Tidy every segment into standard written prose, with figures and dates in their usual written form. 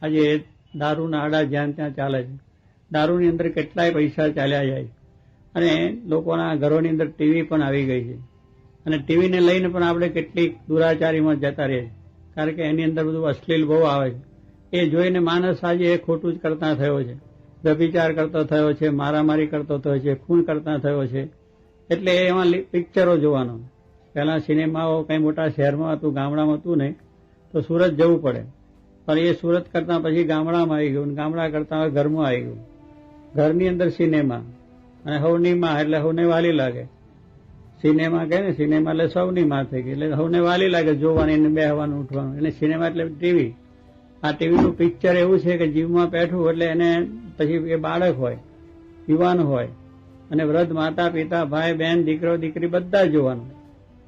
આજે દારૂના આડા જ્યાં ત્યાં ચાલે છે. દારૂની અંદર કેટલાય પૈસા ચાલ્યા જાય અને લોકોના ઘરોની અંદર ટીવી પણ આવી ગઈ છે અને ટીવીને લઈને પણ આપણે કેટલીક દુરાચારીમાં જતા રહીએ છીએ, કારણ કે એની અંદર બધું અશ્લીલ બહુ આવે છે. એ જોઈને માણસ આજે એ ખોટું જ કરતા થયો છે, વ્યભિચાર કરતો થયો છે, મારામારી કરતો થયો છે, ખૂન કરતા થયો છે. એટલે એમાં પિક્ચરો જોવાનો. પહેલા સિનેમાઓ કઈ મોટા શહેરમાં હતું, ગામડામાં હતું નહીં, તો સુરત જવું પડે, પણ એ સુરત કરતા પછી ગામડામાં આવી ગયું, ગામડા કરતા ઘરમાં આવી ગયું. ઘરની અંદર સિનેમા અને હવની માં એટલે હવને વાલી લાગે. સિનેમા કહે ને, સિનેમા એટલે સૌની માં થઈ ગઈ, એટલે હવને વાલી લાગે જોવાની ને બેહવાનું ઉઠવાનું. એટલે સિનેમા એટલે ટીવી. આ ટીવીનું પિક્ચર એવું છે કે જીવમાં બેઠું એટલે એને પછી એ બાળક હોય, યુવાન હોય અને વૃદ્ધ, માતા પિતા, ભાઈ બહેન, દીકરો દીકરી બધા જોવાનું.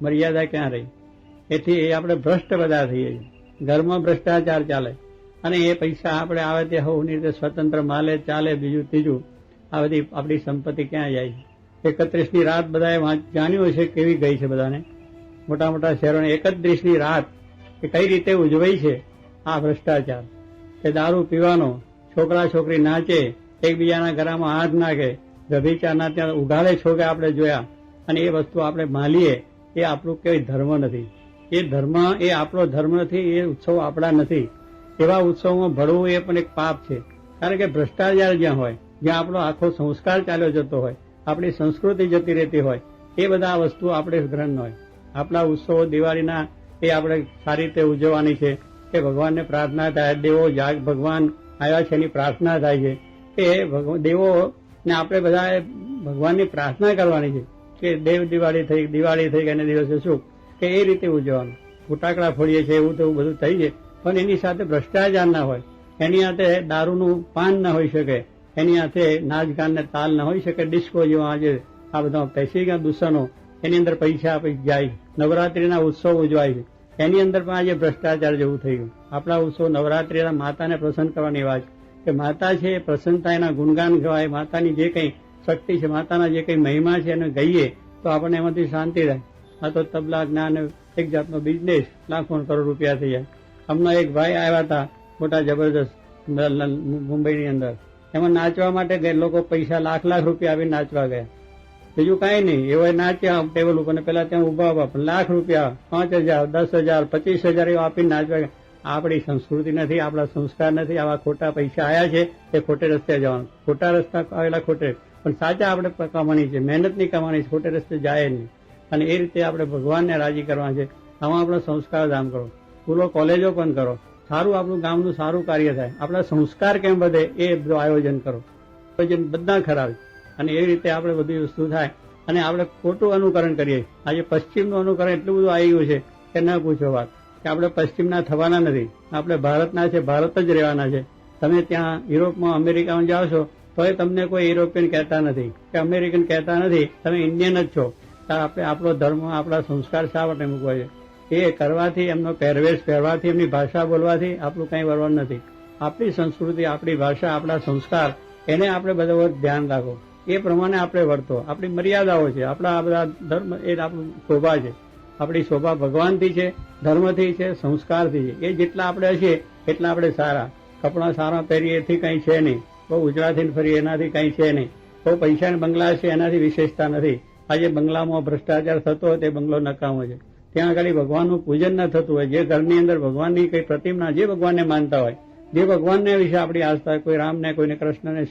મર્યાદા ક્યાં રહી? એથી એ આપણે ભ્રષ્ટ બધા થઈએ છીએ. ઘરમાં ભ્રષ્ટાચાર ચાલે અને એ પૈસા આપણે આવે તે હવની રીતે સ્વતંત્ર માલે ચાલે. બીજું ત્રીજું આ બધી આપણી સંપત્તિ ક્યાં જાય છે? 31ની રાત બધાએ જાણ્યું છે કેવી ગઈ છે બધાને. મોટા મોટા શહેરોને 31ની રાત એ કઈ રીતે ઉજવાઈ છે? આ ભ્રષ્ટાચાર, એ દારૂ પીવાનો, છોકરા છોકરી નાચે, એકબીજાના ઘરમાં હાથ નાખે, વ્યભિચારના ત્યાં ઉઘાડે છોકરા આપણે જોયા, અને એ વસ્તુ આપણે માલીએ. એ આપણું કોઈ ધર્મ નથી. એ ધર્મ એ આપણો ધર્મ નથી, એ ઉત્સવ આપણા નથી. એવા ઉત્સવમાં ભળવું એ પણ એક પાપ છે, કારણ કે ભ્રષ્ટાચાર જ્યાં હોય, જ્યાં આપણો આખો સંસ્કાર ચાલ્યો જતો હોય, આપણી સંસ્કૃતિ જતી રહેતી હોય, એ બધા વસ્તુ આપણે ગ્રહણ હોય. આપણા ઉત્સવો દિવાળીના એ આપણે સારી રીતે ઉજવવાની છે કે ભગવાનને પ્રાર્થના થાય, દેવો જાગ ભગવાન આવ્યા છે એની પ્રાર્થના થાય છે. એ દેવોને આપણે બધા ભગવાનની પ્રાર્થના કરવાની છે કે દેવ દિવાળી થઈ અને દિવસે સુખ, કે એ રીતે ઉજવવાનું. ફટાકડા ફોડીએ છીએ એવું તો બધું થઈ છે, પણ એની સાથે ભ્રષ્ટાચાર ના હોય, એની સાથે દારૂનું પાન ન હોઈ શકે, એની સાથે નાચ ગાન ને તાલ ન હોઈ શકે. ડિસ્કો જેવા આજે આ બધા પેસી ગયા દૂષણો, એની અંદર પૈસા જાય. નવરાત્રીના ઉત્સવ ઉજવાય છે, એની અંદર પણ આજે ભ્રષ્ટાચાર જેવું થઈ ગયું. આપણા ઉત્સવ નવરાત્રીના માતાને પ્રસન્ન કરવાની વાત કે માતા છે એ પ્રસન્નતા, એના ગુણગાન ગવાય, માતાની જે કંઈ શક્તિ છે, માતાના જે કંઈ મહિમા છે એને ગઈએ તો આપણને એમાંથી શાંતિ રહે. આ તો તબલા જ્ઞાન એક જાતનો બિઝનેસ, લાખો કરોડ રૂપિયા થઈ જાય. હમણાં એક ભાઈ આવ્યા હતા મોટા જબરદસ્ત મુંબઈની અંદર, એમાં નાચવા માટે લોકો પૈસા લાખ રૂપિયા આપીને નાચવા ગયા. બીજું કાંઈ નહીં, એવો નાચ્યા ટેબલ ઉપર, પેલા ત્યાં ઉભા પણ લાખ રૂપિયા, 5,000, 10,000, 25,000 એવા આપીને નાચવા ગયા. આપણી સંસ્કૃતિ નથી, આપણા સંસ્કાર નથી. આવા ખોટા પૈસા આવ્યા છે એ ખોટે રસ્તે જવાનું. ખોટા રસ્તા આવેલા ખોટે, પણ સાચા આપણે કમાણી છે, મહેનતની કમાણી છે, ખોટે રસ્તે જાય નહીં. અને એ રીતે આપણે ભગવાનને રાજી કરવા છે. આમાં આપણો સંસ્કાર ધામ કરો, સ્કૂલો કોલેજો પણ કરો, સારું આપણું ગામનું સારું કાર્ય થાય. આપણા સંસ્કાર કેમ વધે એ બધું આયોજન કરો. આયોજન બધા ખરાબ, અને એ રીતે આપણે બધી વસ્તુ થાય. અને આપણે ખોટું અનુકરણ કરીએ. આજે પશ્ચિમનું અનુકરણ એટલું બધું આવી ગયું છે કે ન પૂછો વાત, કે આપણે પશ્ચિમના થવાના નથી. આપણે ભારતના છે, ભારત જ રહેવાના છે. તમે ત્યાં યુરોપમાં, અમેરિકામાં જાઓ છો તો એ તમને કોઈ યુરોપિયન કહેતા નથી કે અમેરિકન કહેતા નથી, તમે ઇન્ડિયન જ છો. આપણે આપણો ધર્મ, આપણા સંસ્કાર શા માટે મૂકવા છે? એ કરવાથી, એમનો પહેરવેશ પહેરવાથી, એમની ભાષા બોલવાથી આપણું કંઈ વળવાનું નથી. આપણી સંસ્કૃતિ, આપણી ભાષા, આપણા સંસ્કાર, એને આપણે બધા ધ્યાન રાખો. એ પ્રમાણે આપણે વર્તો. આપણી મર્યાદાઓ છે, આપણા આ બધા ધર્મ એ આપણું શોભા છે. આપણી શોભા ભગવાનથી છે, ધર્મથી છે, સંસ્કારથી છે. એ જેટલા આપણે હશે એટલા આપણે સારા. કપડાં સારા પહેરીએ એથી કંઈ છે નહીં, બહુ ઉજળાથી ફરીએ એનાથી કંઈ છે નહીં, બહુ પૈસાના બંગલા છે એનાથી વિશેષતા નથી. આજે બંગલામાં ભ્રષ્ટાચાર થતો હોય તે બંગલો નકામો છે. ત્યાં આગળ ભગવાનનું પૂજન ન થતું હોય. જે ઘરની અંદર ભગવાનની કઈ પ્રતિમા, જે ભગવાનને માનતા હોય, જે ભગવાનને વિશે આપણી આસ્થા, કોઈ રામને, કોઈને કૃષ્ણને,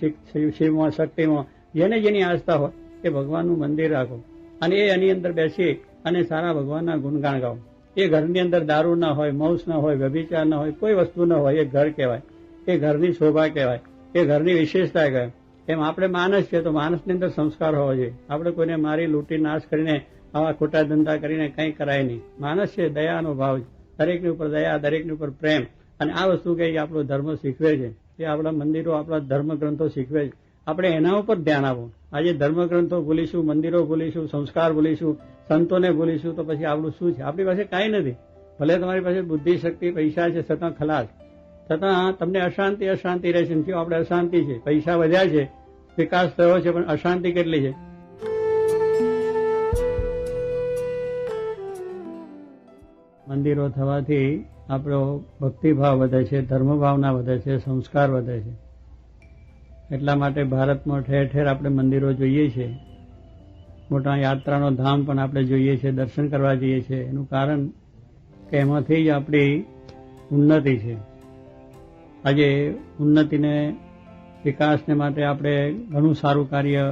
શિવમાં, શક્તિમાં, જેને જેની આસ્થા હોય એ ભગવાનનું મંદિર રાખો અને એની અંદર બેસી અને સારા ભગવાનના ગુણગાન ગાઓ. એ ઘરની અંદર દારૂ ના હોય, માંસ ના હોય, વ્યભિચાર ના હોય, કોઈ વસ્તુ ન હોય. એ ઘર કહેવાય, એ ઘરની શોભા કહેવાય, એ ઘરની વિશેષતા કહેવાય. એમ આપણે માણસ છે તો માણસની અંદર સંસ્કાર હોવો જોઈએ. આપણે કોઈને મારી, લૂંટી, નાશ કરીને, આવા ખોટા ધંધા કરીને કંઈ કરાય નહીં. માણસ છે, દયાનો ભાવ છે, દરેકની ઉપર દયા, દરેકની ઉપર પ્રેમ. અને આ વસ્તુ કે આપણો ધર્મ શીખવે છે, એ આપણા મંદિરો, આપણા ધર્મગ્રંથો શીખવે છે. આપણે એના ઉપર ધ્યાન આપો. આજે ધર્મગ્રંથો ભૂલીશું, મંદિરો ભૂલીશું, સંસ્કાર ભૂલીશું, સંતોને ભૂલીશું તો પછી આપણું શું છે? આપણી પાસે કાંઈ નથી. ભલે તમારી પાસે બુદ્ધિ, શક્તિ, પૈસા છે, છતાં ખલાસ, છતાં તમને અશાંતિ રહેશે. જો આપણે અશાંતિ છે, પૈસા વધ્યા છે, વિકાસ થયો છે, પણ અશાંતિ કેટલી છે? મંદિરો થવાથી આપણો ભક્તિભાવ વધે છે, ધર્મભાવના વધે છે, સંસ્કાર વધે છે. એટલા માટે ભારતમાં ઠેર ઠેર આપણે મંદિરો જોઈએ છીએ. મોટા યાત્રાનો ધામ પણ આપણે જોઈએ છીએ, દર્શન કરવા જઈએ છીએ. એનું કારણ કે એમાંથી જ આપણી ઉન્નતિ છે. આજે ઉન્નતિને, વિકાસને માટે આપણે ઘણું સારું કાર્ય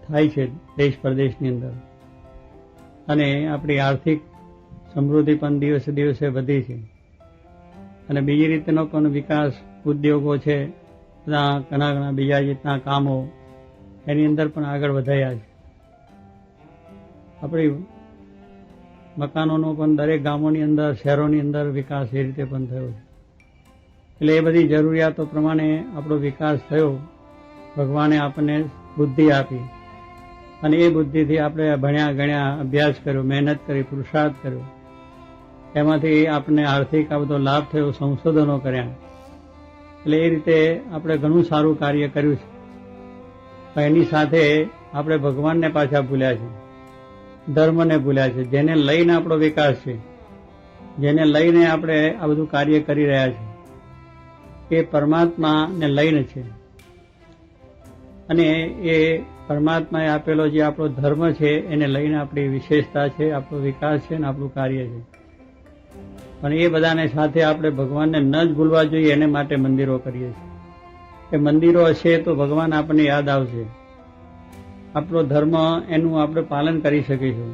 થાય છે દેશ પ્રદેશની અંદર, અને આપણી આર્થિક સમૃદ્ધિ પણ દિવસે દિવસે વધી છે. અને બીજી રીતનો પણ વિકાસ, ઉદ્યોગો છે, બધા ઘણા ઘણા બીજા રીતના કામો એની અંદર પણ આગળ વધાયા છે. આપણી મકાનોનો પણ દરેક ગામોની અંદર, શહેરોની અંદર વિકાસ એ રીતે પણ થયો છે. એટલે એ બધી જરૂરિયાતો પ્રમાણે આપણો વિકાસ થયો. ભગવાને આપણને બુદ્ધિ આપી, અને એ બુદ્ધિથી આપણે ભણ્યા ગણ્યા, અભ્યાસ કર્યો, મહેનત કરી, પુરુષાર્થ કર્યો. એમાંથી આપણને આર્થિક આ બધો લાભ થયો, સંશોધનો કર્યા. એટલે એ રીતે આપણે ઘણું સારું કાર્ય કર્યું છે. પણ એની સાથે આપણે ભગવાનને પાછા ભૂલ્યા છે, ધર્મને ભૂલ્યા છે. જેને લઈને આપણો વિકાસ છે, જેને લઈને આપણે આ બધું કાર્ય કરી રહ્યા છીએ, એ પરમાત્માને લઈને છે. અને એ પરમાત્માએ આપેલો જે આપણો ધર્મ છે એને લઈને આપણી વિશેષતા છે, આપણો વિકાસ છે ને આપણું કાર્ય છે. પણ એ બધાને સાથે આપણે ભગવાનને ન જ ભૂલવા જોઈએ. એને માટે મંદિરો કરીએ છીએ કે મંદિરો હશે તો ભગવાન આપણને યાદ આવશે. આપણો ધર્મ, એનું આપણે પાલન કરી શકીશું.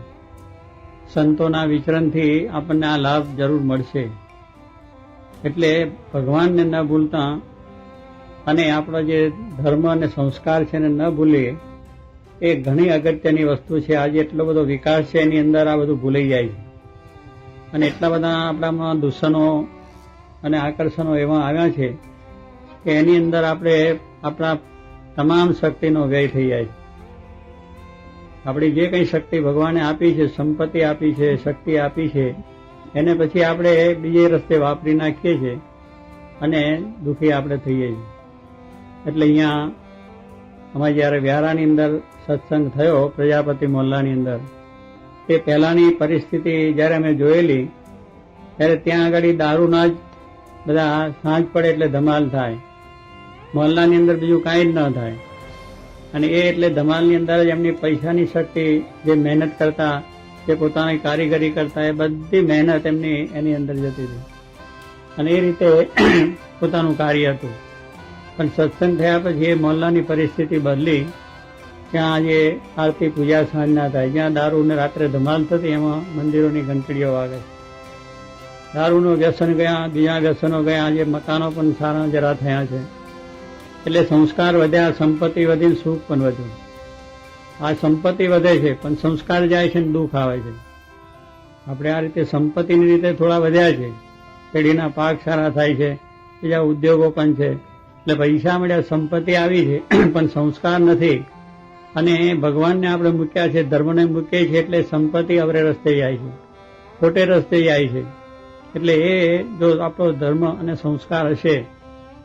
સંતોના વિચરણથી આપણને આ લાભ જરૂર મળશે. એટલે ભગવાનને ન ભૂલતા અને આપણો જે ધર્મ અને સંસ્કાર છે એને ન ભૂલીએ, એ ઘણી અગત્યની વસ્તુ છે. આજે એટલો બધો વિકાસ છે, એની અંદર આ બધું ભૂલાઈ જાય છે. અને એટલા બધા આપણામાં દૂષણો અને આકર્ષણો એવા આવ્યા છે કે એની અંદર આપણે આપણા તમામ શક્તિનો વ્યય થઈ જાય છે. આપણી જે કંઈ શક્તિ ભગવાને આપી છે, સંપત્તિ આપી છે, શક્તિ આપી છે, એને પછી આપણે બીજે રસ્તે વાપરી નાખીએ છીએ અને દુઃખી આપણે થઈએ છીએ. એટલે અહીંયા અમારે જ્યારે વ્યારાની અંદર સત્સંગ થયો, પ્રજાપતિ મોહલ્લાની અંદર, તે પહેલાની પરિસ્થિતિ જ્યારે અમે જોયેલી, ત્યારે ત્યાં આગળ દારૂના જ બધા સાંજ પડે એટલે ધમાલ થાય. મોહલ્લાની અંદર બીજું કાંઈ જ ન થાય. અને એ એટલે ધમાલની અંદર જ એમની પૈસાની શક્તિ, જે મહેનત કરતા, જે પોતાની કારીગરી કરતા, એ બધી મહેનત એમની એની અંદર જતી હતી. અને એ રીતે પોતાનું કાર્ય હતું. પણ સત્સંગ થયા પછી એ મોહલ્લાની પરિસ્થિતિ બદલી. ત્યાં આજે આરતી પૂજા સાંજના થાય. જ્યાં દારૂને રાત્રે ધમાલ થતી, એમાં મંદિરોની ઘંટડીઓ વાગે. દારૂનું વ્યસન ગયા, બીજા વ્યસનો ગયા. આજે મકાનો પણ સારા જરા થયા છે. એટલે સંસ્કાર વધ્યા, સંપત્તિ વધીને સુખ પણ વધ્યું. આ સંપત્તિ વધે છે પણ સંસ્કાર જાય છે ને દુઃખ આવે છે. આપણે આ રીતે સંપત્તિની રીતે થોડા વધ્યા છે. પેઢીના પાક સારા થાય છે, બીજા ઉદ્યોગો પણ છે. એટલે પૈસા મળ્યા, સંપત્તિ આવી છે, પણ સંસ્કાર નથી. અને ભગવાનને આપણે મૂક્યા છે, ધર્મને મૂકીએ છીએ, એટલે સંપત્તિ અવરે રસ્તે જાય છે, ખોટે રસ્તે જાય છે. એટલે એ જો આપણો ધર્મ અને સંસ્કાર હશે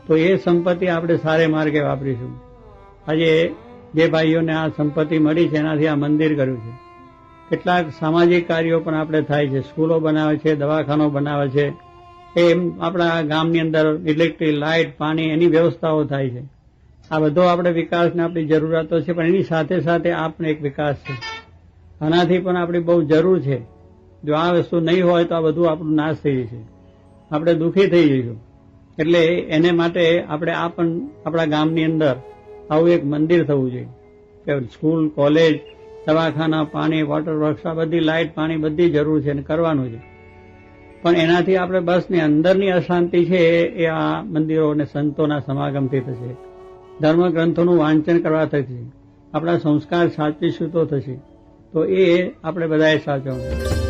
તો એ સંપત્તિ આપણે સારે માર્ગે વાપરીશું. આજે જે ભાઈઓને આ સંપત્તિ મળી છે એનાથી આ મંદિર કર્યું છે. કેટલાક સામાજિક કાર્યો પણ આપણે થાય છે. સ્કૂલો બનાવે છે, દવાખાનો બનાવે છે. એમ આપણા ગામની અંદર ઇલેક્ટ્રિક, લાઇટ, પાણી, એની વ્યવસ્થાઓ થાય છે. આ બધો આપણે વિકાસને આપણી જરૂરિયાતો છે, પણ એની સાથે સાથે આ પણ એક વિકાસ છે. આનાથી પણ આપણી બહુ જરૂર છે. જો આ વસ્તુ નહીં હોય તો આ બધું આપણું નાશ થઈ જશે, આપણે દુઃખી થઈ જઈશું. એટલે એને માટે આપણે આ પણ આપણા ગામની અંદર આવું એક મંદિર થવું જોઈએ કે સ્કૂલ, કોલેજ, દવાખાના, પાણી, વોટર વર્ક્સ, આ બધી લાઇટ, પાણી, બધી જરૂર છે અને કરવાનું છે. પણ એનાથી આપણે બસ ને અંદરની અશાંતિ છે એ આ મંદિરો અને સંતોના સમાગમથી થશે. ધર્મ ગ્રંથોનું વાંચન કરવા થશે. આપણા સંસ્કાર સાચવીશું તો થશે. તો એ આપણે બધાએ સાચવવું.